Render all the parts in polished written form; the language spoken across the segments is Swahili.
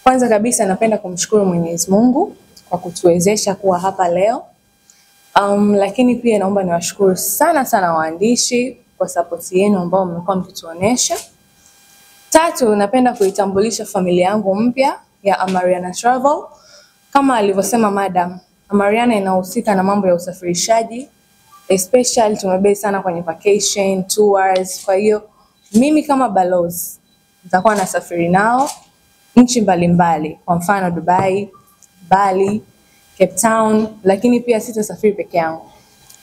Kwanza kabisa napenda kumshukuru Mwenyezi Mungu kwa kutuwezesha kuwa hapa leo. Lakini pia naomba niwashukuru sana waandishi kwa support yenu ambao mmekuwa mkituonesha. Tatu, napenda kuitambulisha familia yangu mpya ya Amariana Travel. Kama alivyosema madam, Amariana inahusika na mambo ya usafirishaji, especially tumebase sana kwenye vacation, tours. Kwa hiyo mimi kama balozi nitakuwa nasafiri nao nchi mbalimbali, kwa mfano Dubai, Bali, Cape Town, lakini pia sitasafiri peke yangu.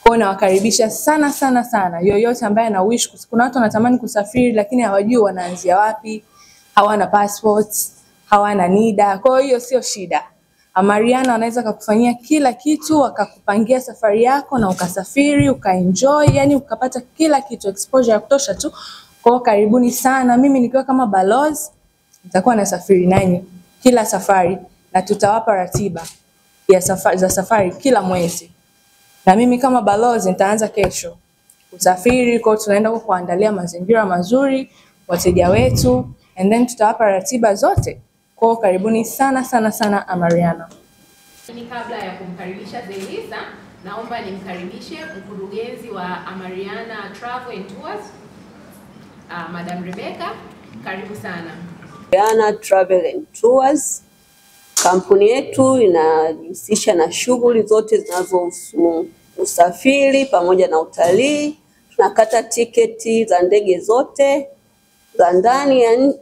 Kwa hiyo nawakaribisha sana yoyote ambaye ana wish. Kuna watu wanatamani kusafiri lakini hawajui wanaanzia wapi, hawana passports, hawana NIDA. Kwa hiyo sio shida. Amariana anaweza kukufanyia kila kitu, akakupangia safari yako na ukasafiri, ukaenjoy, yani ukapata kila kitu, exposure ya kutosha tu. Kwa hiyo karibuni sana. Mimi nikiwa kama balozi nitakuwa nasafiri nanyi kila safari na tutawapa ratiba ya safari kila mwezi. Na mimi kama balozi nitaanza kesho kusafiri, kwa tunaenda kuandalia mazingira mazuri wateja wetu, and then tutawapa ratiba zote. Kwa karibuni sana Amariana. Kabla ya kumkaribisha Zelisa, naomba nimkaribishe mkurugenzi wa Amariana Travel and Tours, Madam Rebecca. Karibu sana. Amariana Travel and Tours, kampuni yetu inajihusisha na shughuli zote zinazohusu usafiri pamoja na utalii. Tunakata tiketi za ndege zote za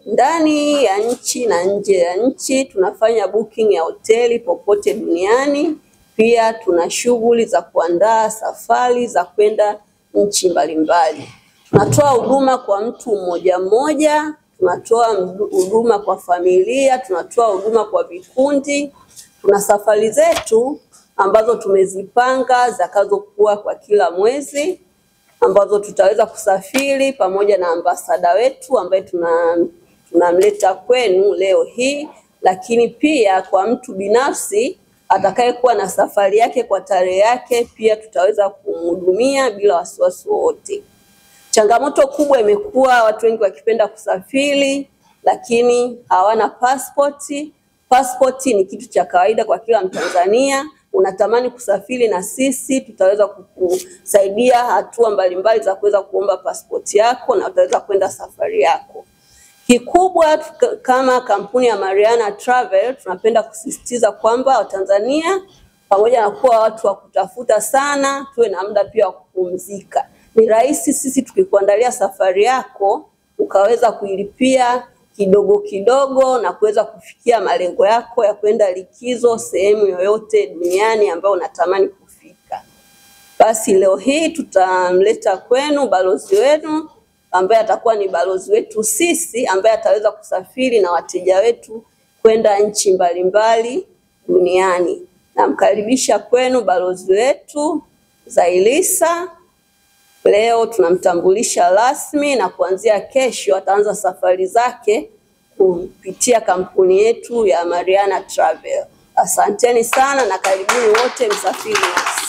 ndani ya nchi na nje ya nchi. Tunafanya booking ya hoteli popote duniani. Pia tuna shughuli za kuandaa safari za kwenda nchi mbalimbali. Tunatoa huduma kwa mtu mmoja, tunatoa huduma kwa familia, tunatoa huduma kwa vikundi. Tuna safari zetu ambazo tumezipanga zitakazokuwa kwa kila mwezi, ambazo tutaweza kusafiri pamoja na ambasada wetu ambaye tunamleta kwenu leo hii. Lakini pia kwa mtu binafsi atakayekuwa na safari yake kwa tarehe yake, pia tutaweza kumhudumia bila wasiwasi wowote. Changamoto kubwa imekuwa watu wengi wakipenda kusafiri lakini hawana passport. Passport ni kitu cha kawaida kwa kila Mtanzania. Unatamani kusafiri na sisi, tutaweza kukusaidia hatua mbalimbali za kuweza kuomba passport yako na utaweza kwenda safari yako. Kikubwa kama kampuni ya Amariana Travel tunapenda kusisitiza kwamba Watanzania pamoja na kuwa watu wa kutafuta sana, tuwe na muda pia wa kupumzika. Ni rahisi sisi tukikuandalia safari yako ukaweza kuilipia kidogo na kuweza kufikia malengo yako ya kwenda likizo sehemu yoyote duniani ambayo unatamani kufika. Basi leo hii tutamleta kwenu balozi wenu ambaye atakuwa ni balozi wetu sisi, ambaye ataweza kusafiri na wateja wetu kwenda nchi mbalimbali duniani. Namkaribisha kwenu balozi wetu Zelisa. Leo tunamtambulisha rasmi na kuanzia kesho ataanza safari zake kupitia kampuni yetu ya Amariana Travel. Asanteni sana na karibuni wote msafiri nasi.